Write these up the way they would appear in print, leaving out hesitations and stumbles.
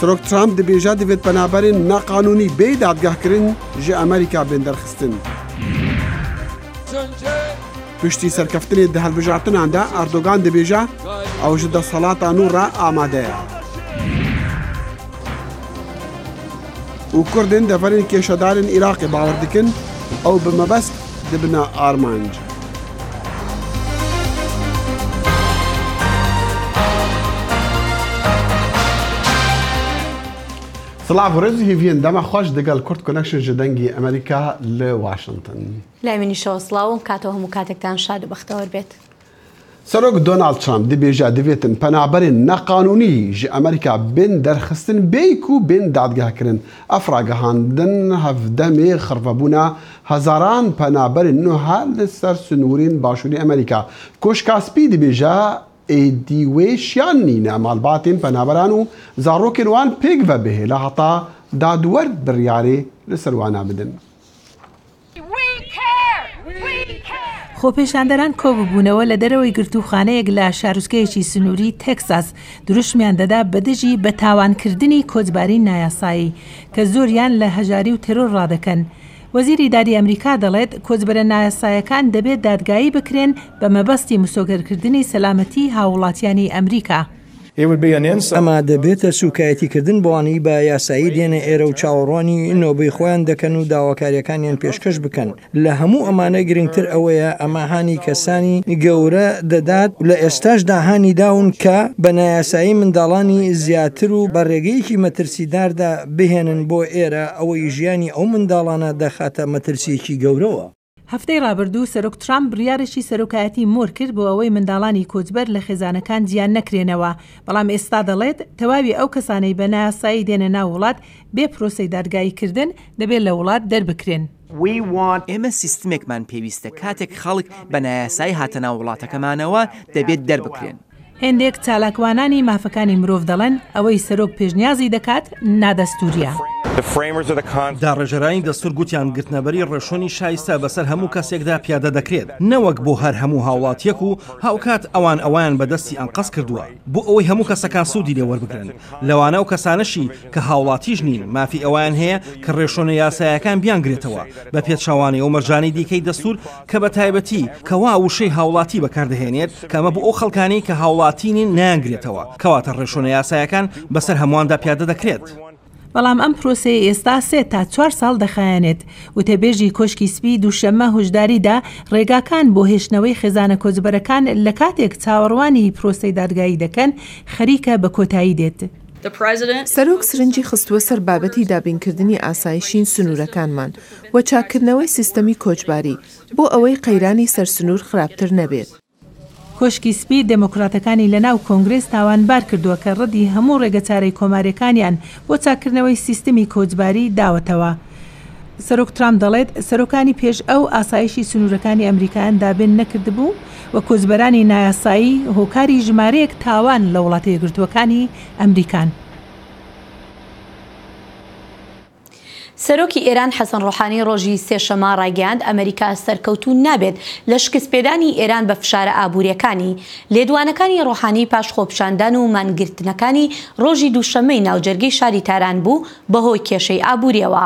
سەرۆک ترامپ دەبێژە دەبێت پەنابەرین ناقانونی بێ دادگاهکردن ji ئەمریکا بێن دەرخستن. پشتی سەرکەفتنی دە هەڵبژارتناندا ئەردۆگان دەبێژە ئەو ji دەسەڵاتان و ڕە ئامادەیە. و کوردن دەڤەرین کێشەدارن عێراقی باوەڕ دکن ئەو بمەبەست دبنە ئارمانج. سلااف ڕێزی هیڤین دەمە خۆش دەگەڵ کورد کۆنەکشن ji دەنگی ئەمریکا لە واشنگتن. لای منیشەوە سڵاوم کاتەوە هەموو کاتێکتان شاد و بەختەوەر بێت. سەرۆک دۆناڵد ترامپ دەبێژە دەبێتن پەنابەرین نەقانونی ji ئەمریکا بێن دەرخستن بێیک و بێن دادگاهکردن ئەفراگەهاندن هەڤدەمێ خڕڤەبوونا هەزاران پەنابەرین نوها لەسەر سنوورین باشووری ئەمریکا. کۆشکاسپی دەبێژە ئێدیوێشیان نینە ماڵباتین پەنابەران و زاڕۆکێن وان پێک بە بهێ لە هەتا دادوەرد بڕیارێ لەسەر وانا بدن. خۆپێشاندەران کۆببوونەوە لە دەرەوەی گرتوخانەیەک لە شارۆچکەیەکی سنووری تێکساس دروشمیان دەدا بەدژی بە تاوانکردنی کۆچباری نایاسایی کە زۆریان لە هەژاری و تێرۆر ڕادەکەن. وەزیری دادی ئەمریکا دەڵێت کۆچبەرە نایاسایەکان دەبێت دادگایی بکرێن بە مەبەستی مسۆگەرکردنی سەلامەتی هاوڵاتیانی ئەمریکا. ئەمە دەبێتە سوکایەتیکردن بۆوانەی بە یاسایی دێنە ئێرە و چاوەڕوانی نۆبەی خۆیان دەکەن و داواکاریەکانیان پێشکەش بکەن. لە هەموو ئەمانە گرنگتر ئەوەیە ئەمە هانی کەسانی گەورە دەدات لە ئێستاشدا هانی داون کە بە نایاسایی منداڵانی زیاتر و بە ڕێگەیەکی مەترسیداردا بهێنن بۆ ئێرە ئەوەی ژیانی ئەو منداڵانە دەخاتە مەترسیەکی گەورەوە. هەفتەی ڕابردوو سەرۆک ترامپ بڕیارێکی سەرۆکایەتی مۆر کرد بۆ ئەوەی منداڵانی کۆچبەر لە خێزانەکان جیان نەکرێنەوە، بەڵام ئێستا دەڵێت تەواوی ئەو کەسانەی بە نایاسایی دێنە ناو وڵات بێ پرۆسەی دادگاییکردن دەبێت لە وڵات دەربکرێن. ئێمە سیستمێکمان پێویستە کاتێک خەڵک بە نایاسایی هاتە ناو وڵاتەکەمانەوە دەبێت دەربکرێن. هێندێک چالاکوانانی مافەکانی مرۆڤ دەڵێن ئەوەی سەرۆک پێشنیازی دەکات نادەستوریە. داڕێژەرانی دەستور گوتیان گرتنەبەری ڕێشۆنی شایستە بەسەر هەموو کەسێکدا پیادە دەکرێت، نەوەک بۆ هەر هەموو هاوڵاتیەک و هاوکات ئەوان بەدەستی ئەنقەس کردووە بۆ ئەوەی هەموو کەسەکان سوودی لێ وەربگرن. لەوانە و کەسانەشی کە هاوڵاتیش نین مافی ئەوان هەیە کە ڕێشۆنە یاسایەکان بیانگرێتەوە بە پێچەوانی و مەرجانی دیکەی دەستور کە بە تایبەتی کەوا وشەی هاوڵاتی بەکاردەهێنێت کەمە بۆ ئەو خەڵکانی کە هاوڵاتینین نایانگرێتەوە کەواتە ڕێشۆنە یاسایەکان بەسەر هەموواندا پیادە دەکرێت. بەڵام ئەم پرۆسەیە ئێستا 3 تا 4 ساڵ دەخایەنێت. وتەبێژی کۆشکی سپی دووشەممە هۆشداریدا ڕێگاکان بۆ هێشتنەوەی خێزانە کۆچبەرەکان لە کاتێک چاوەڕوانی پرۆسەی دادگایی دەکەن خەریکە بە کۆتایی دێت. سەرۆک سرنجی خستووە سەر بابەتی دابینکردنی ئاسایشین سنوورەکانمان و چاکردنەوەی سیستەمی کۆچباری بۆ ئەوەی قەیرانی سەرسنوور خراپتر نەبێت. کۆشکی سپی دموکراتەکانی لەناو کۆنگرێس تاوانبار کردووە کە ڕەدی هەموو ڕێگەچارەی کۆماریەکانیان بۆ چاکردنەوەی سیستمی کۆچباری داوەتەوە. سەرۆک ترامپ دەڵێت سەرۆکانی پێش ئەو ئاسایشی سنوورەکانی ئەمریکایان دابین نەکردبوو و کۆچبەرانی نایاسایی هۆکاری ژمارەیەک تاوان لە وڵاتە یەکگرتووەکانی ئەمریکان. سەرۆکی ئێران حەسەن ڕۆحانی ڕۆژی سێشەمە ڕایگەیاند ئەمریکا سەرکەوتوو نابێت لە شکستپێدانی ئێران بە فشارە ئابوووریەکانی. لێدوانەکانی ڕۆحانی پاش خۆپیشاندان و مانگرتنەکانی ڕۆژی دووشەمەی ناوجەرگەی شاری تاران بوو بەهۆی کێشەی ئابوووریەوە.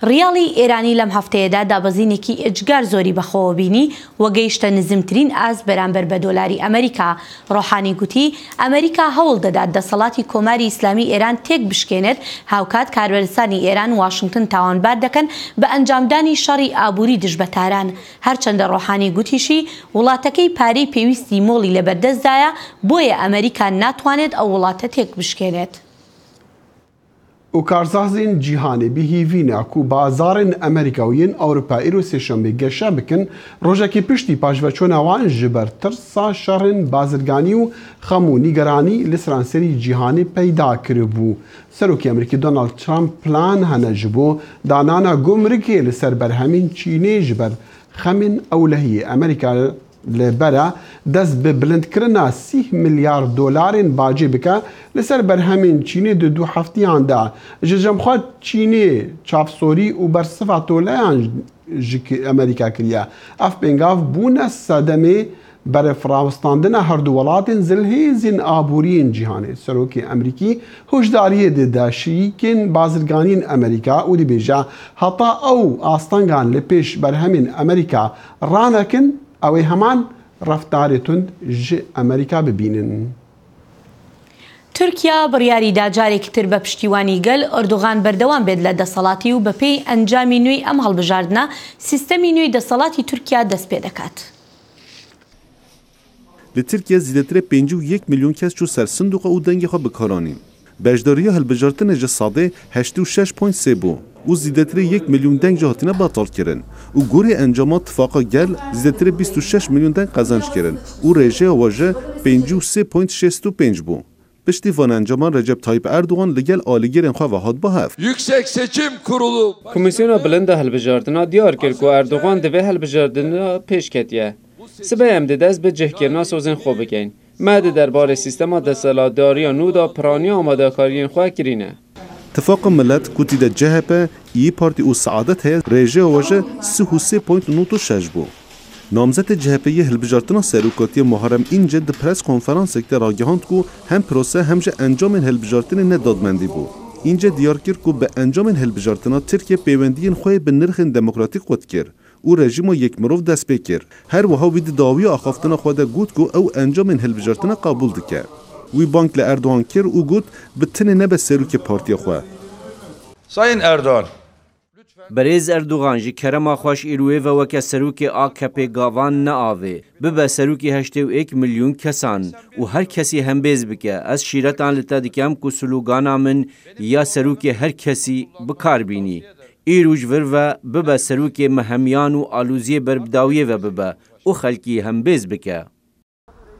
ڕیاڵی ئێرانی لەم هەفتەیەدا دابەزینێکی ئەجگار زۆری بەخۆوە بینی و گەیشتە نزمترین ئاست بەرامبەر بە دۆلاری ئەمریکا. ڕۆحانی گوتی ئەمریکا هەوڵ دەدات دەسەڵاتی کۆماری ئیسلامی ئێران تێک بشکێنێت هاوکات کاربەرستانی ئێران واشنگتن تاوانبار دەکەن بە ئەنجامدانی شەڕی ئابووری دژبەتاران. هەرچەندە ڕۆحانی گوتیشی وڵاتەکەی پارەی پێویستی مۆڵی لەبەردەستدایە بۆیە ئەمریکا ناتوانێت ئەو وڵاتە تێک بشکێنێت. و کارزازین جیهانی بهیڤینە کو بازارên ئەمریکاویین ئەوروپا ئیرۆ سێشەمبێ گەشە بکن ڕۆژێکی پشتی پاشڤەچۆنەوان ji ber tirsa şerên bazirganî û xem û nîgeranî li stranserî cîhanê peyda kiribû. Serokê Amerîkî Donald Trump plan hene ji bo danana gomrikê li ser berhemên Çînê ji ber xemên ewlehiyê Amerîka li bera dest bi bilindkirina $30 milyar bacê bike li ser berhemên Çînê di du heftiyan de. Ji cemxwe Çînê çavsorî û bersiva toleyan ji Amerîka kiriye. Ev pêngav bûne sedemê بەرەفراوەستاندنە هەردوو وڵاتên zilhêzên ئابوورiyên cîhanê Serokê Emerîkî hojdariyê dide daşîkên bazirganiyên Emerîka û dibêje heta ew astangan li pêş berhemên Emerîka ranekin ew ê heman reftarê tund ji Emerîka bibînin. تورکیا بڕیاریدا جارێکتر بە پشتیوانی گەل ئەردوغان بەردەوام بێت لە دەسەڵاتی و بەپێی ئەنجامی نوێی ئەم هەڵبژاردنە سیستەمی نوێی دەسەڵاتی تورکیا دەست پێ دەکات. Li Tirkiye zêdetir 5.1 milyon kes çû ser sindoqa û dengê xwe bikaranîn. Bejdariya hilbijartinê ji sadê 86.3 bû û zêdetirê 1 milyon deng jî hatine betalkirin û gorî encama tifaqa gel zêdetirê 26 milyon deng qezanc kirin û rêjeya we ji 53.65 bû. Piştî van encaman Recep Tayyip Erdoğan li gel alîgerên xwe ve hat bihev. Yüksek Seçim Kurulu Komisyona bilind hilbijardina diyar kir ku Erdoğan divê hilbijardina pêş ketiye. Sibê em di dest bi cihkirina sozên xwe bikin. Me di derbarê sîstema deselatdariya nû da piraniya amadekariyên xwe kirîne. Tifaka Millet ku tî de CHP, İYİ Parti û Seadet heye rêjeya we ji 33.96 bû. Namzetê CHP'yê hilbijartina serokatiya Muharrem İnce di pres konferansekte ragihand ku hem prose hem ji encamên hilbijartinê nedadmendî bû. İnce diyar kir ku bi encamên hilbijartina Tirkiye peywendiyên xwe bi nirxên demokratîk xwe dikir û rejîma yekmirov dest pê kir. Her wiha wî di dawiya axaftina xwe de got ku ew encamên hilbijartina qabûl dike. Wî bank li Erdoğan kir û got bi tinê nebe serokê partiya xwe. Sayın Erdoğan Berêz Erdoğan ji kerema xweş îrûyê ve weke serokê AKP gavan neavê bibe serokê 81 milyon kesan û her kesî hembêz bike. Ez şîretan li te dikem ku slogana min ya serokê her kesî bikar bînî. Îrûj vir ve bibe serokê me hemiyan û alûziyê berbidawiyê ve bibe û xelkî hembêz bike.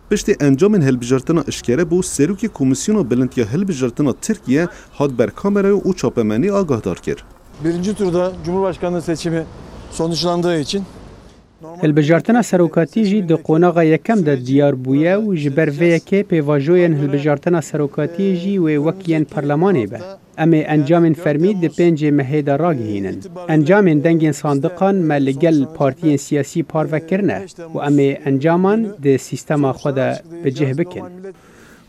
Piştî encamên hilbijartina işkere bû serokê Komisyona Bilintiya Hilbijartina Tirkiye hat ber kameraya û çapemenî agahdar kir. Birinci turda Cumhurbaşkanlığı seçimi sonuçlandığı için Hilbijartina serokatî jî di qonaxa yekem de diyar bûye û ji ber vê yekê pêvajoyên hilbijartina serokatî jî wê wek yên parlemanê be. Em ê encamên fermî di pêncê mehê de ragihînin. Encamên dengên sandiqan me li gel partiyên siyasî parvekirine û em ê encaman di sîstema xwe de bicih bikin.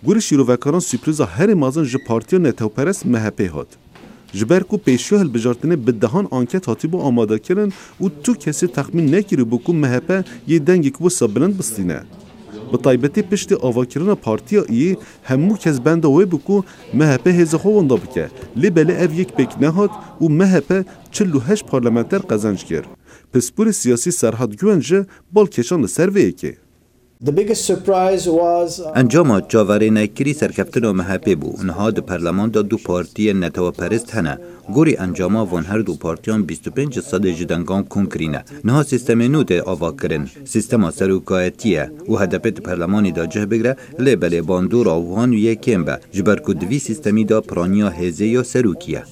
Gurê şîrovekaran sürprîza herê mezin ji partiya netewperest MHP hat. Ji ber ku pêşiya hilbijartinê bi dehan anket hatîbû amadekirin û tu kesî texmîn nekiribû ku MHP yê dengek wisa bilind bistîne. Bi taybetî piştî avakirina partiya İYİ hemû kes benda wê bû ku MHP hêza xwe wenda bike. Lê belê ev yek pêk nehat û MHP 48 parlamenter qezanc kir. Pisporê siyasî Serhat Güven ji balkêşan li ser vê yekê. Encama çavarênekirî serkeftina MHP bû. Niha di Perleman da du partiyên netewperist hene. Gorî encama van her du partiyan 25 sedê ji dengan kom kirîne. Niha sîstemê nû tê avakirin. Sîstema serokayetiye û HDP di Perlemanî da cih bigire lê belê bandora wan yekêm be ji ber ku di vî sîstemî da piraniya hêzê ya serokî ye.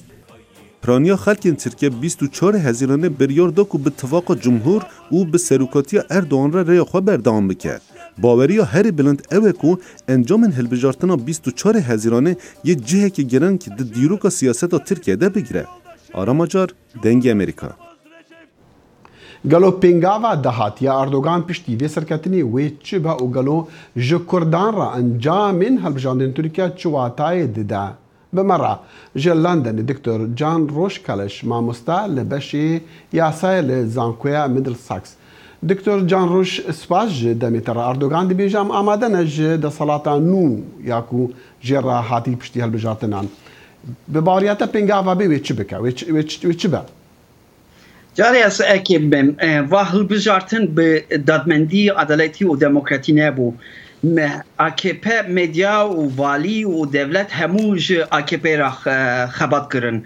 Piraniya xelkên Tirkiye 24 Hezîranê biryar da ku bi tifaqa Cumhur û bi serokatiya Erdoğan re rêya xwe berdewam bike. Baweriya herê bilind ew e ku encamên hilbijartina 24 Hezîranê yê cihekî giran ki di dîroka siyaseta Tirkiye'de bigire. Aramacar dengê Amerîka. Gelo pêngava dahatiya Erdogan piştî vê serketinê wê çi be û gelo ji Kurdan re encamên hilbijandên Tirkiye çi watayê dide. Bimera ji Londonê Dr. Can Rojkaleş mamosta li beşê yasayê li Zankoya Middlesex. Dr. Can Roj spas ji demê te re Erdogan dibêje em amade ne ji desalata nû ya ku jê re hatî piştî hilbijartinan. Bi bariyeta pêngava bê wê çi bike? Wê çi be? Carê ez ekê bim va hilbijartin bi dadmendî, adaletî û demokratî nebû. AKP medya û valî û devlet hemû ji AKP re xebat kirin.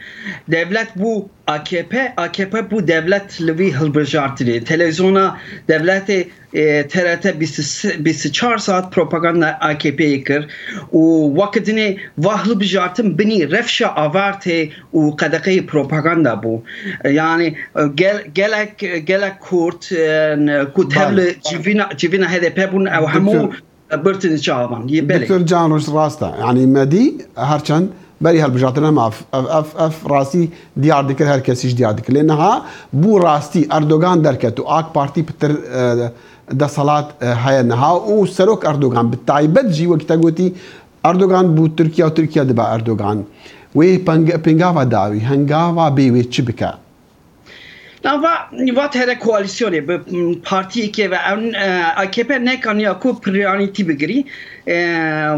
Devlet bû AKP bû devlet li vî hilbijartinê. Televizyona devletê TRT 24 saat propaganda AKP'yê kir û wekidinê va hilbijartin binî refşa avartê û qedeqeyê propaganda bû. Yani gelek Kurd ku tev li civîna HDP bûn ew hemû برتني شعبان دكتور جان روش راستا يعني مدي هرچند بري هالبجاتنا ما اف راسي ديار ديك هر كسيش ديار ديك لانها بو راستي اردوغان دركتو اك بارتي بتر دەسەڵات هەیە نەها و سەرۆک ئەردۆغان بتایبەت جی وەک تەگوتی ئەردۆغان بوو تورکیا و تورکیا دەبا ئەردۆغان وێ پێنگاوا داوی هەنگاوا بێوێ چ بکە وات هر کوalisyonu به parti که و اون AKP نکنیا کو پریانیتی بگیری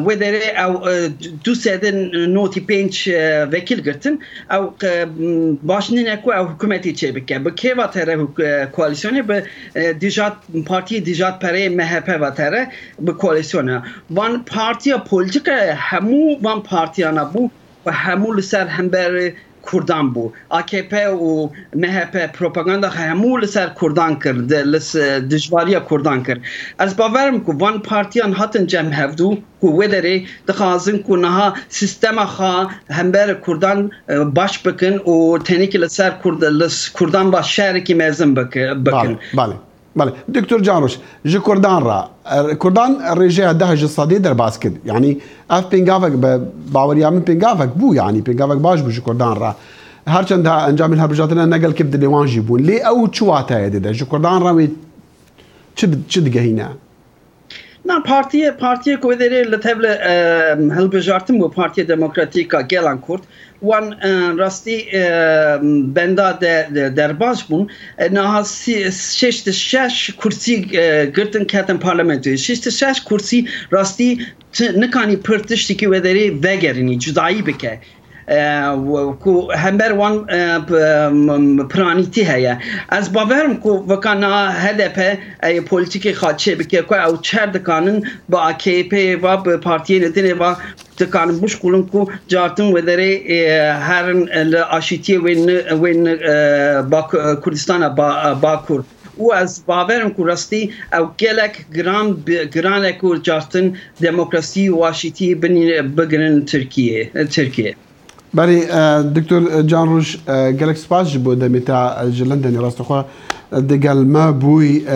و داره او دو سدن نوتی پنج وکیل گرتن او باشنی نکو او حکومتی چه بکه به که وات هر کوalisyonu به دیجات parti دیجات پره MHP وات هر به کوalisyonu وان parti politik همو وان parti انا بو و همو لسر همبر کردان بو AKP و MHP پروپاگاندا همو لسر کردان کرد لس دجواری کردان کرد از باورم کو وان پارتیان هاتن جمع هفدو کو ودری دخازن کو نها سیستم خا همبر کردان باش بکن و تنیک لسر کردان باش شهر کی مزن بکن بله دکتور جانوش جی کردان را کردان رژه دهج صدی در باز کرد یعنی اف پنگاوک باوریا من پنگاوک بو یعنی پنگاوک باش بو جی کردان را هرچند انجام الهربجاتنا نقل كيف دلي وان جيبون لي او تشواتا يدي جو كردان راوي تشد هنا نه پارتی کویدری لطفل هلبجارتم و پارتی دموکراتیکا گلان کرد وان راستی بندا در باز بون نه شش کرسی گرتن کاتن پارلمانتوی شش کرسی راستی نکانی پرتشتی که ودری وگرینی جدایی بکه کو همبر وان پرانیتی هیا از باورم کو وکانا HDP ای پولیتیک خاطشه بکه کو او چر دکانن با AKP و با پارتی ندینه و دکانن بوش کلون کو جارتن و داره هرن آشیتی وین با کردستان باکور و از باورم کو راستی او گلک گران کو جارتن دموکراسی و آشیتی بگرن ترکیه بله دکتور جانروش گلک سپاس بو دمیتا جلندنی راست خو دگل ما بوی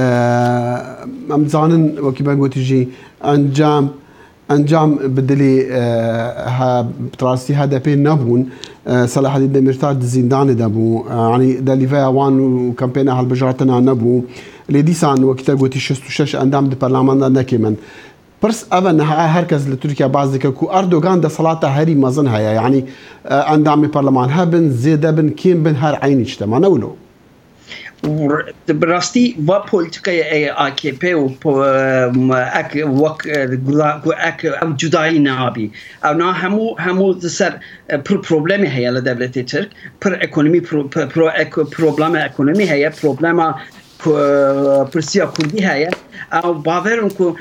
امزانن وکی بگوتی جی انجام بدلی تراستی HDP نبون صلاح الدین دمیرتاج زندان دبو يعني دلیفه وان و کمپین هالبجارتنا نبو لیدیسان وقتی گوتی 66 اندام د پارلمان نکیمن برس أبن هركز لتركيا بعض كو أردوغان ده صلاة هاري مزن هيا يعني عندما برلمان هبن زيد بن كيم بن هر عين اجتماع نولو براستی و پولیتیکای AKP و اک جدایی نابی او نه همو سر پروبلمی هیا لدولت ترک پر اکونومی پروبلم اکونومی هیا پروبلم پرسیا کردی هیا او باورم کو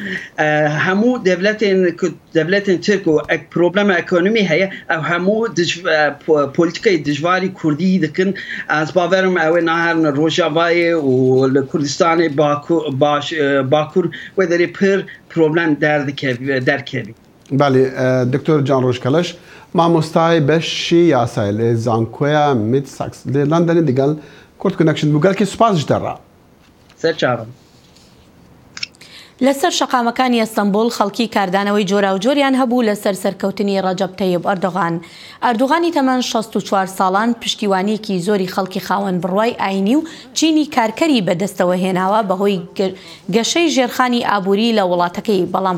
همو دولت ترک و پروبلم اکونومی هیا او همو پولیتیکای دجواری کردی دکن از باورم او نهر روجاوای و کردستان باکور و داری پر پروبلم در کبی بله دکتر جانروش کلش ما مستای بشی یاسایل زانکویا مید ساکس لندن دیگل کورت کنکشن بوگل که سپاس جدرا سرچارم لەسەر شەقامەکانی ئەستەمبول خەڵکی کاردانەوەی جۆرا و جۆریان هەبوو لەسەر سەرکەوتنی ڕەجەب تەیب ئەردۆغانی تەمەن 64 ساڵان پشتیوانیەکی زۆری خەڵکی خاوەن بڕوای ئاینی و چینی کارکەری بەدەستەوە هێناوە بەهۆی گەشەی ژێرخانی ئابووری لە وڵاتەکەی بەڵام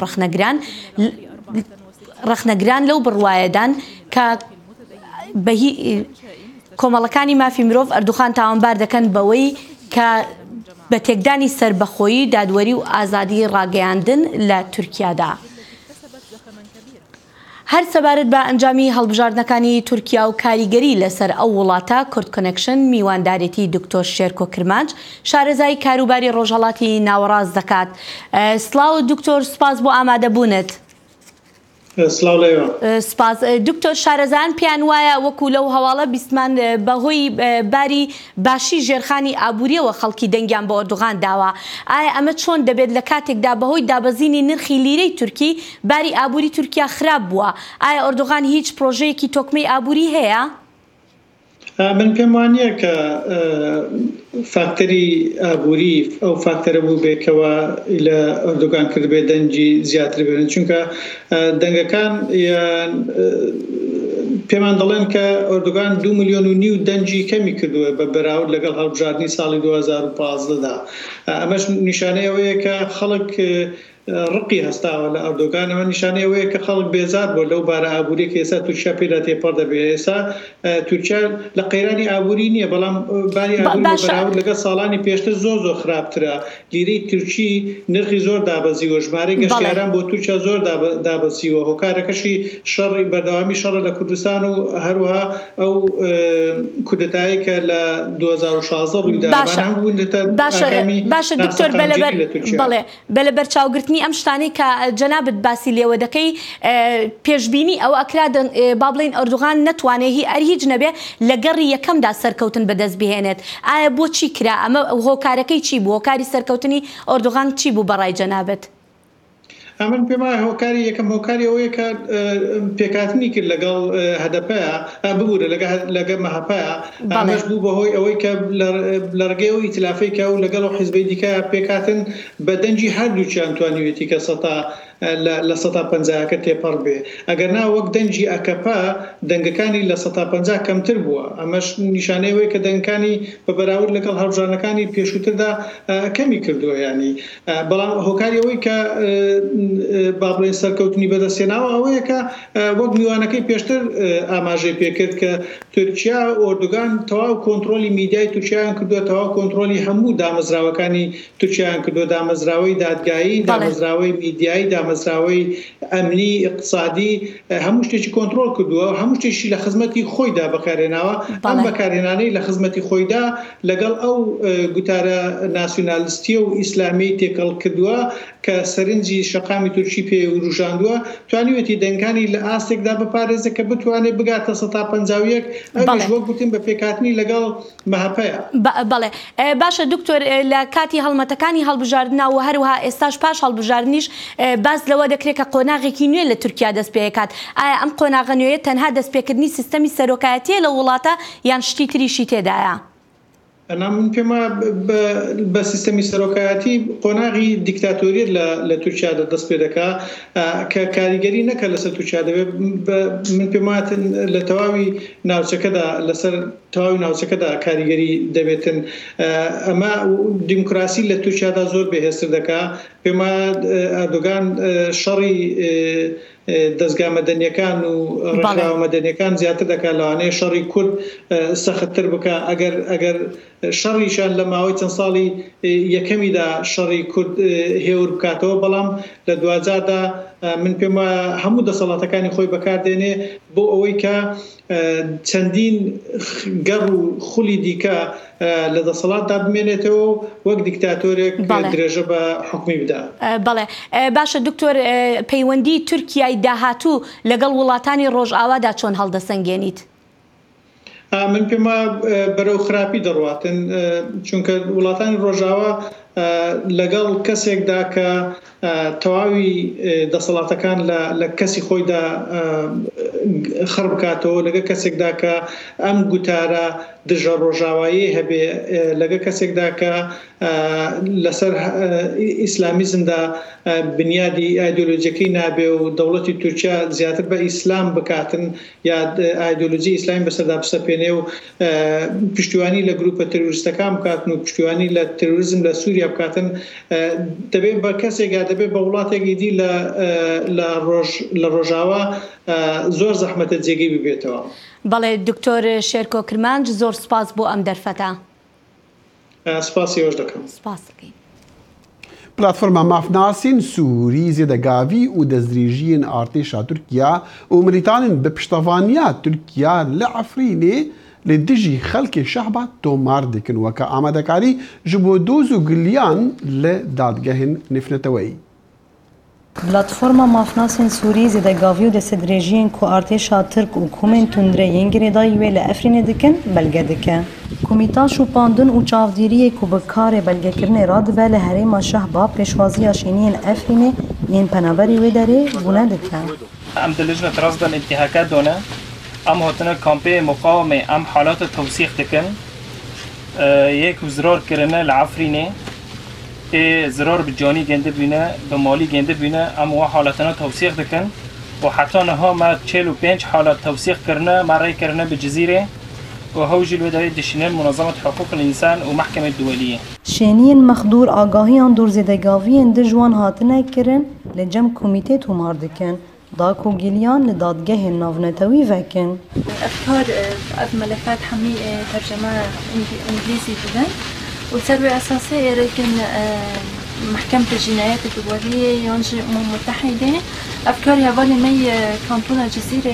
ڕەخنەگران لەو بڕوایەدان کە کۆمەڵەکانی مافی مرۆڤ ئەردوغان تاوانبار دەکەن بەوەی کە بە تێکدانی سربەخۆیی دادوەری و ئازادی ڕاگەیاندن لە تورکیادا. هەر سەبارەت بە ئەنجامی هەڵبژاردنەکانی تورکیا و کاریگەری لەسەر ئەو وڵاتە کورد کۆنێکشن میواندارێتی دکتۆر شێرکۆ کرمانج شارەزای کاروباری ڕۆژهەڵاتی ناوەڕاست دەکات. سڵاو دکتۆر سپاس بۆ ئامادەبوونت. سپاس دکتۆر شارەزان پیان وایە وەکو لەو هەواڵە بیستمان بەهۆی باری باشی ژێرخانی ئابووریەوە خەڵکی دەنگیان بە ئەردوغان داوە ئایا ئەمە چۆن دەبێت لە کاتێکدا بەهۆی دابەزینی نرخی لیرەی تورکی باری ئابووری تورکیا خراپ بووە ئایا ئەردوغان هیچ پرۆژەیەکی تۆکمەی ئابووری هەیە؟ من پێم وانییە کە فاکتەری ئابووری ئەو فاکتەرە بوو بێکەوە لە ئەردوغان کرد بێ دەنگی زیاتر بێنن چونکە دەنگەکان پێمان دەڵێن کە ئۆردوگان 2.5 میلیۆن دەنجی کەمی کردووە بە بەراورد لەگەڵ هەڵبژاردننی ساڵی 2015دا. ئەمەش نیشانەیەوەیە کە خەڵک ڕقی هەستاوە لە ئەردۆگان. ئەمە نیشانەیەوەیە کە خەڵک بێزار بۆ لەو بارە ئابووری کە ئێستا تورکیا پێدا تێپەڕ دەبێت. ئێستا تورکیا لە قەیرانی ئابووری نییە، بەڵام باری ئابووری بەراورد لەگەڵ ساڵانی پێشتر زۆر خراپترە. لیرەی تورکی نرخی زۆر دابەزیوە، ژمارەی گەشتیاران بۆ تورکیا زۆر دابەزیوە. هۆکارەکەشی شەڕی بەردەوامی شەڕە لە کوردستان و هەروەها ئەو کودەتایی کە لە 2016 ڕوویدا. باشە دکتۆر بەلەبەر چاوگرتنی ئەم شتانی کە جەنابەت باسی لێوە دەکەی، پێشبینی ئەو ئەکرا با بڵین ئەردوغان نەتوانێت هیچ نەبێ لە گەڕی یەکەمدا سەرکەوتن بەدەست بهێنێت. ئایا بۆچی کرا؟ ئەمە هۆکارەکەی چی بوو؟ هۆکاری سەرکەوتنی ئەردوغان چی بوو بەڕای جەنابەت؟ ئەمن پێما هۆکاری یەکەم هۆکاری ئەوەیە کە پێکاتنی کرد لەگەڵ هەدەپەیە ببوورە لەگە مەهەپەیە. ئەمەش بوو بەهۆی ئەوەی کە لە ڕگەی و ئیتلافەی کە و لەگەڵ حیزبەی دیکە پێکاتن بە دەنجی هەردووچیان توانیوێتی کە لە 150 تێپەڕ بێ. ئەگەر نا وەک دەنجی ئەکەپە دەنگەکانی لە 150 کەمتر بووە. ئەمەش نیشانەیەوەی کە دەنگەکانی بە بەراورد لەگەڵ هەڵبژاردنەکانی پێشووتردا کەمی کردووە. ینی بەڵام هۆکاری ئەوەی کە با بڵێن سەرکەوتنی بەدەستێناوە ئەوەیە کە وەک میوانەکەی پێشتر ئاماژەی پێکرد کە تورکیا ئۆردوگان تەواو کۆنتترۆلی میدیای تورکیایان کردووە، تەواو کۆنتترۆلی هەموو دامەزراوەکانی تورکیایان کردووە، دامەزراوەی دادگایی، دامەزراوەی میدیایی، دامەزراوەی ئەمنی، اقتصادی، هەموو شتێکی کۆنتترۆل کردووە، هەموو شتێکی لە خزمەتی خۆیدا بەکارهێناوە. ئەم بەکارهێنانەی لە خزمەتی خۆیدا لەگەڵ ئەو گوتارە ناسیۆنالیستی و ئیسلامی تێکەڵ کردووە کە سەرنجی شەقامی تورکی پێ ڕژاندووە، توانیوێتی دەنگانی لە ئاستێکدا بپارێزە کە بتوانێت بگاتە 151. ئەوش وەک گوتم بە پێکاتنی لەگەڵ مەهەپەیە. بەڵێ باشە دکتۆر، لە کاتی هەڵمەتەکانی هەڵبژاردنەوە هەروەها ئێستاش پاش هەڵبژاردنیش باز لەوە دەکرێت کە قۆناغێکی نوێ لە تورکیا دەست پێکات. ئایا ئەم قۆناغە نوێیە تەنها دەستپێکردنی سیستەمی سەرۆکایەتیە لە وڵاتە یان شتی تریشی تێدایە؟ من پێما بە سیستەمی سەرۆکایەتی قۆناغی دیکتاتۆریت لە تورکیادا دەست پێ دەکا کە کاریگەری نەکە لەسەر تورکیا دەبێت. من پێما لە تەواوی ناوچەکەدا لەسەر تەواوی ناوچەکەدا کاریگەری دەبێتن. ئەمە دیموکراسی لە تورکیادا زۆر بەهێزتر دەکا. پێما ئەردۆگان شەڕی دەستگا مەدەنیەکان و ڕێکخراوە مەدەنیەکان زیاتر دەکات لەوانەیە شەڕی کورد سەختتر بکە. ئەگەر شەڕیشان لە ماوەی چەند ساڵی یەکەمیدا شەڕی کورد هێور بکاتەوە، بەڵام لە دوجاردا من پێم هەموو دەسەڵاتەکانی خۆی بەکاردێنێ بۆ ئەوەی کە چەندین گەڕ و خولی دیکە لە دەسەڵاتدا بمێنێتەوە وەک دیکتاتۆرێک درێژە بە حکومی بدا. بەڵێ باشە دکتۆر، پەیوەندی تورکیای داهاتوو لەگەڵ وڵاتانی ڕۆژئاوادا چۆن هەڵدەسەنگێنیت؟ من پێما بەرەو خراپی دەڕواتن، چونکە وڵاتانی ڕۆژاوا لەگەڵ کەسێکدا کە تەواوی دەسەڵاتەکان لە کەسی خۆیدا خڕ بکاتەوە، لەگە کەسێکدا کە ئەم گوتارە دژە ڕۆژاوایی هەبێ، لەگە کەسێکدا کە لەسەر ئیسلامیزمدا بنیادی ئایدۆلۆجیەکەی نابێ و دەوڵەتی تورکیا زیاتر بە ئیسلام بکاتن یا ئایدۆلۆجی ئیسلامی بەسەردا بسەپێنێ و پشتیوانی لە گروپە تروریستەکان بکاتن و پشتیوانی لە تروریزم لە سووریا بکاتن، دەبێت بە کەسێکا دەبێت بە وڵاتێکی دی لە ڕۆژاوا زۆر زەحمەتە جێگەی ببێتەوە. بەڵێ دکتۆر شێرکۆ کرمانج، زۆر سپاس بۆ ئەم دەرفەتە. سپاسی ئەوش دەکەم. سپاس دەکەین. پلاتفۆرما مافناسین سووری زێدەگاوی و دەستدرێژیین ئارتێشا تورکیا و مریتانن بە پشتەوانیا تورکیا لە عەفرینێ لە دژی خەڵکی شەعبا تۆمار دەکەن وەکە ئامادەکاری ji بۆ دۆز و گلیان لە دادگەهên نفرەتەوەی. پلاتفۆرما مافناسên Sûrî zêdegavî û destedrêjiyên ku artêşa Tirk û komên tundreyên girêdayî wê li Efrînê dikin belge dike. Komîta şûpandin û çavdîriyê ku bi karê belgekirinê radibe li herêma Şehba pêşwaziya şîniyên Efrînê yên penaberî wê derê bûne dike. Em dilijne tirazdan îtîhaka done, em hatine kampeyê muqawimê em halata tewsîx dikin, yek zirar kirine li Efrînê zirar bi canî gende bîne, bi malî gende bîne, em wa halatına tewsîx dikin و حتی نها ما 45 حالات توثیق کردن ما رای کردن به جزیره و هوجی الوداعی دشینن منظمه حقوق الانسان و محکمه دولیه شینین مخدور آگاهیان دور زدگاویان دجوان هاتنه کرن لجم کمیته تومار دکن داكو جيليان لدادجه النافنتوي فاكن أفكار ملفات حمل ترجمة إنجليزي بدن وسبب أساسي لكن محكمة الجنايات الدولية ينشئ أمم متحدة أفكار ياباني مي كانتون الجزيرة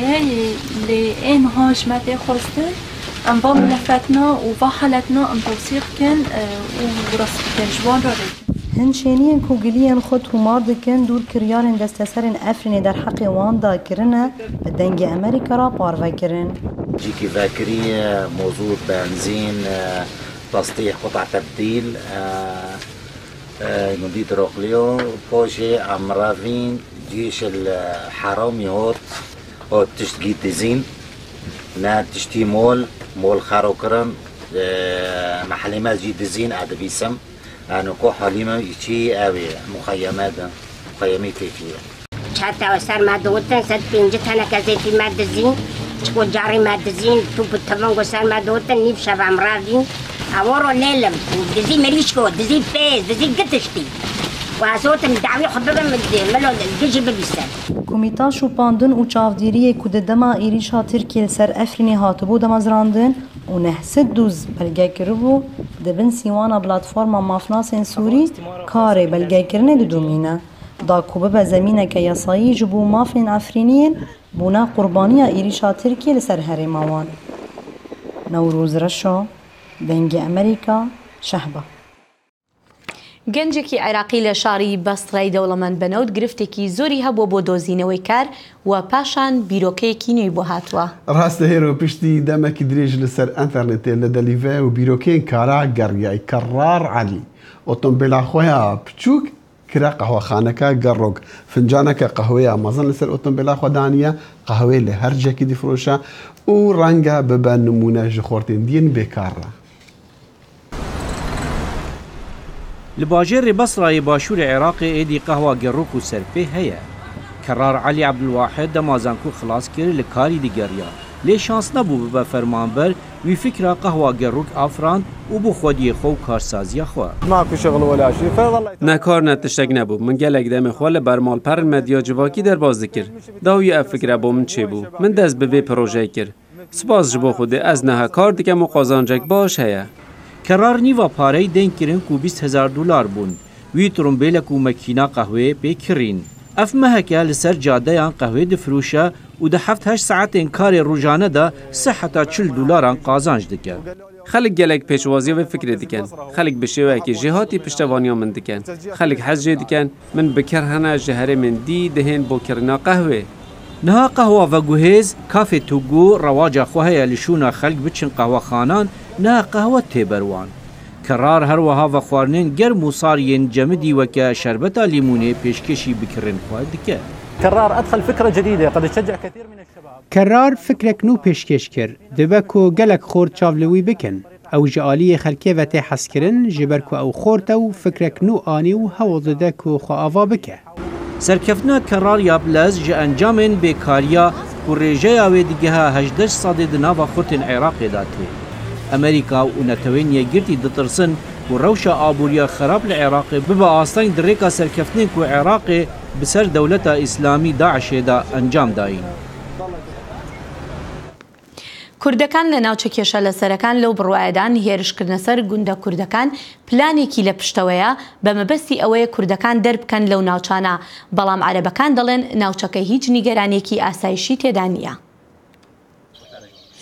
لأن هاش مادة خلصتن أنبا ملفاتنا وفحلتنا أن توثيق كان ورصد كان جوان راري هنشینین کوگلیان خود همار دکن دور کریارن دستسرن افرین در حق وان دا کرنه به دنگ امریکا را پارو کرن. جيكي ذاكرية موضوع بنزين تصليح قطع تبديل جديد روكليو بوجي أمراضين جيش الحرامي هوت تشتجي تزين نا تشتي مول خاروكرم محلمات جي تزين عاد بيسم أنا كو حليمة يشي أوي مخيمات كيفية. حتى وصار ما دوتن سد بينجتنا كزيتي ما دزين تقول جاري ما دزين تو بالطبع وصار ما دوتن نيف شبع مرادين أورو ليلم دزين مريشكو دزين فيز دزين قتشتي واسوت الدعوي حببا مدين ملو الجيش ببيستان. کومیتا شوپاندن و چاودیری کود دما ایریشا ترکیه سر افرینی هاتبو دمازراندن و نهسد دوز بلگه کربو دبن سیوانا بلاتفورما مافناسین سوری کاری بلگه کرنه دومینه دا کوبه به زمینه که یاسایی جبو مافن افرینین بونا قربانی ایریشا ترکیه لسر هرماوان. نوروز رشا دنگ امریکا شهبه گەنجێکی عێراقی لە شاری بەستڕای دەوڵەمەند بەنەوت گرفتێکی زۆری هەبووە بۆ دۆزینەوەی کار و پاشان بیرۆکەیەکی نوێی بۆ هاتووە. ڕاستە هێرە پشتی دەمەکی درێژ لەسەر ئەنتەرنێتێ لە دەلیڤە و بیرۆکەیەن کارا گەڕیای کەڕار عەلی ئۆتۆمبیلا خۆیان بچووک کرا قەهوەخانەکە گەڕۆک فنجانەکە قەهوەیە مەزن لەسەر ئۆتۆمبیلا خۆدانیە قەهوەی لە هەرجێکی دیفرۆشە و ڕەنگە ببە نمونە ji خۆرتێندین بێکارڕە. لباجێری بەسڕای باشووری عێراقی ئێدی قەهوا گەڕۆک و سەرپێ هەیە. کەڕار عەلی عەبدولواحد دەمازانکو خلاص کرد لە کاری دیگەریە. لێ شانس نەبوو ببە فەرمانبەر وی فکرا قەهوا گەڕۆک ئافراند و بۆ خۆدیە خۆ و کارسازیە خۆ. نەکار نەتشتێک نەبوو. من gelek demê xwe li bermalperên medya civakî derbas dikir. Dawî ev fikre bۆ min çêbû. Min dest bi vê projeyê kir. Spas ji bo Xwedê ez neha kar dikem û qazancek baş heye. Karar niva parayı denk kirin ku $20,000 bun. Wî trombêlek û mekîna qehweyê pê kirîn. Ev meheke li ser cadeyan qehwê difirûşe û di 7-8 saetên karê rojane de $40 qazanc dike. Xelek gelek pêşwaziya vê fikrê dikin. Xelek bi şêwekê jêhatî piştevaniya min dikin. Xelek hez jê dikin min bi ker hene ji herê min dî dihên bo kirina qehwê. Niha qehwa ve guhêz, kafê Togo rewaca xwe heye li şûna xelk biçin qehwexanan نا قهوة تبروان كرار هر وها و خواردنên germ û sariyên cemidî weke şerbeta lîmonê pêşkêşî bikirin xwe dike. كرار أدخل فكرة جديدة قد تشجع كثير من الشباب. كرار فكرك نو پێشکەش کرد دەبە کو gelek خۆر çavlewî bikin. Ew ji aliyê xelkê ve tê hez kirin ji ber ku ew xort ew fikrek nû anî û hewl dide ku xwe ava bike. Serkeftina kerar ya bilez ji encamên bêkariya ku rêjeya wê digeha 18 sadê di nava xurtên Iraqê da tê. أمريكا ونتوين يجرتي دترسن وروشة آبوريا خراب العراقي ببا آستان دريكا سركفتنين كو عراقي بسر دولة إسلامي داعش دا أنجام داين. کوردەکان لە ناوچە کێشە لەسەرەکان لەو بڕوایەدان هێرشکردنە سەر گوندە کوردەکان پلانێکی لە پشتەوەیە بە مەبەستی ئەوەیە کوردەکان دەربکەن لەو ناوچانە بەڵام عەرەبەکان دەڵێن ناوچەکە هیچ نیگەرانێکی ئاسایشی تێدا نییە.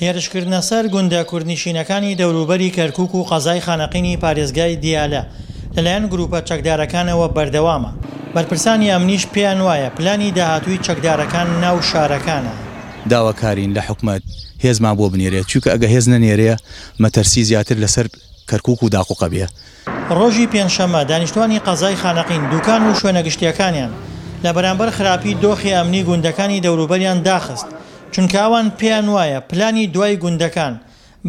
هێرشکردنە سەر گوندە کوردنشینەکانی دەوروبەری کەرکووک و قەزای خانەقینی پارێزگای دیالە لەلایەن گروپە چەکدارەکانەوە بەردەوامە. بەرپرسانی ئەمنیش پێیان وایە پلانی داهاتووی چەکدارەکان ناو شارەکانە. داواکارین لە حکومەت هێزمان بۆ بنێرێت چونکە ئەگە هێز نەنێرەیە مەتەرسی زیاتر لەسەر کەرکووک و داقوقە بێ. ڕۆژی پێنجشەممە دانیشتوانی قەزای خانەقین دوکان و شوێنە گشتیەکانیان لە بەرامبەر خراپی دۆخی ئەمنی گوندەکانی دەوروبەریان داخست. چونکە ئەوان پێیان وایە پلانی دوای گوندەکان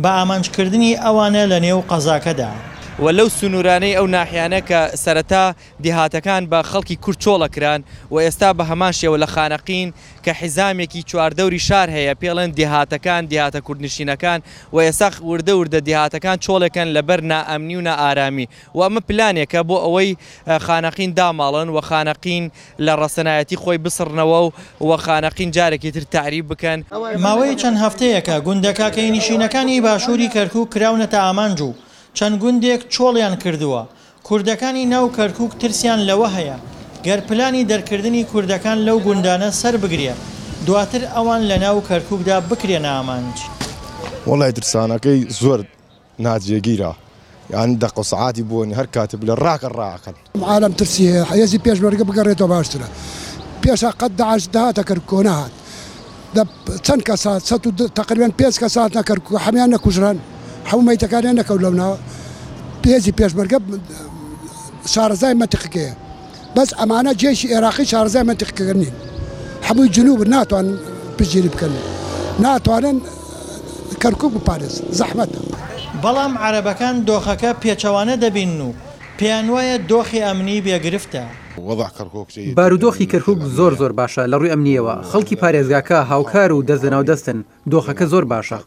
بە ئامانجکردنی ئەوانە لە نێو قەزاکەدا. و لەو سنوورانەی ئەو ناحیانە کە سەرەتا دیهاتەکان بە خەڵکی کورد چۆڵەکران و ئێستا بە هەمان شێوە لە خانەقین کە حیزامێکی چواردەوری شار هەیە پێڵێن دیهاتەکان دیهاتە کوردنشینەکان و ئێستا وردە دیهاتەکان چۆڵێکن لەبەر نائەمنی و نائارامی و ئەمە پلانێکە بۆ ئەوەی خانەقین داماڵن و خانەقین لە ڕەسەنایەتی خۆی بسڕنەوە و خانەقین جارێکی تر تعریب بکەن. ماوەی چەند هەفتەیەکە گوندەکاکەی نشینەکانی باشووری کەرکووک کراونەتە ئامانج و چەند گوندێک چۆڵیان کردووە. کوردەکانی ناو کەرکووک ترسیان لەوە هەیە گەر پلانی دەرکردنی کوردەکان لەو گوندانە سەر بگرێ دواتر ئەوان لە ناو کەرکووکدا بکرێنە ئامانج. وڵای ترسانەکەی زۆر ناجێگیرە یان دەقە سەعاتی بوونی هەر کاتێک لە ڕاکەن عالم ترسی هەیە هەیەزی پێشمەرگە بگەڕێتەوە باشترە پێشا قەت داعش داهاتە کەرکووک نەهات چەند کەس هات تقریبان 5 کەس هاتنە کەرکووک هەمیان نەکوژران هەموو مەیتەکانیان نەکەوت لەوناوە پێزی پێشمەرگە شارەزای مەنتیقەکەیە بەس ئەمانە جێشی عێراقی شارەزای مەنتیقەکە نین هەمووی جنوب ناتوان پشتگیری بکەن ناتوانن کەرکووک بپارێز زەحمەتە. بەڵام عەرەبەکان دۆخەکە پێچەوانە دەبین و پێیان وایە دۆخی ئەمنی بێگرفتە. بارودۆخی کەرکووک زۆر باشە لە ڕووی ئەمنیەوە خەڵکی پارێزگاکە هاوکار و دەستناو دەستن دۆخەکە زۆر باشە.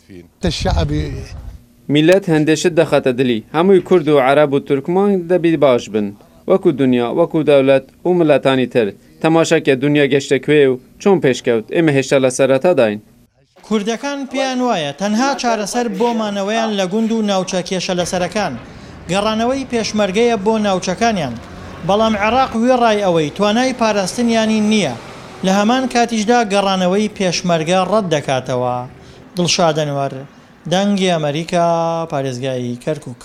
میلەت هەندێشت دەخەتە دلی هەمووی کورد و عەرەب و تورکمان دەبی باش بن وەکو دنیا وەکو دەوڵەت و ملەتانی تر تەماشاکە دنیا گەشتە کوێ و چۆن پێشکەوت ئێمە هێشتا لە سەرەتاداین. کوردەکان پێیان وایە تەنها چارەسەر بۆمانەوەیان لە گوند و ناوچە کێشە لەسەرەکان گەڕانەوەی پێشمەرگەیە بۆ ناوچەکانیان بەڵام عێراق وێڕای ئەوەی توانای پاراستنیانی نییە لە هەمان کاتیشدا گەڕانەوەی پێشمەرگە ڕەت دەکاتەوە. دڵشادەنوەر دەنگی ئەمریکا پارێزگای کەرکووک.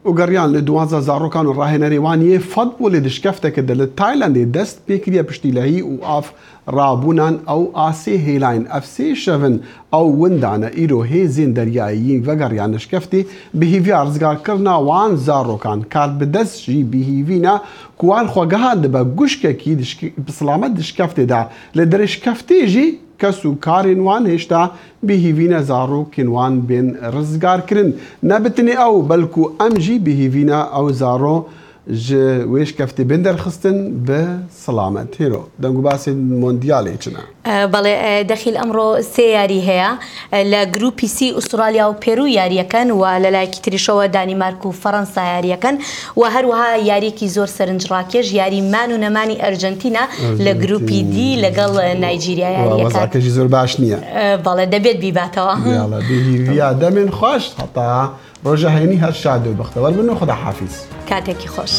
وگەڕیان لە 12 زارۆکان و ڕاهێنەرێوانیە فەت بۆ لێ دشکەفتێکە لە تایلەندێ دەست پێکریە پشتیلەهی و ئاف ڕابوونان ئەو ئاسێ هێلاین ئەفسێ شەڤن ئەو وندانە ئیرۆ هێزین دەریایی vەگەڕیان نشکەفتی بهیڤیا ڕزگارکردنا وان زارۆکان کات بەدەستژی بهیڤینە کوان خۆگەهان دەبە گوشکێکی بسڵامەت دشکەفتێدا لە دەرشکەفتێژی کەس و کارێن وان هێشتا بهیڤینە زارۆکێن وان بێن ڕزگارکردن نەبتنێ ئەو بەلکو ئەمژی بهیڤینە ئەو زارۆ وێش کەفتی بێن دەرخستن بە سەلامەت هێرۆ دەنگ و باسی مۆندیالێ چنە. بەڵێ دەخیل ئەمڕۆ سێ یاری هەیە لە گروپی سی ئوسترالیا و پێرو یاریەکەن و لەلایەکی تریشەوە دانیمارک و فەڕەنسا یاریەکەن و هەروەها یاریەکی زۆر سەرنجڕاکێش یاری مان و نەمانی ئەرجەنتینە لە گروپی دی لەگەڵ نایجیریا یاریەکەی زۆر باش نییە بەڵێ دەبێت بیباتەوە بهیڤیا دەمێن خۆش هەتا ڕۆژە هەینی هەر شاد و بەختەوەر بن و خدا حافیز کاتێکی خۆش.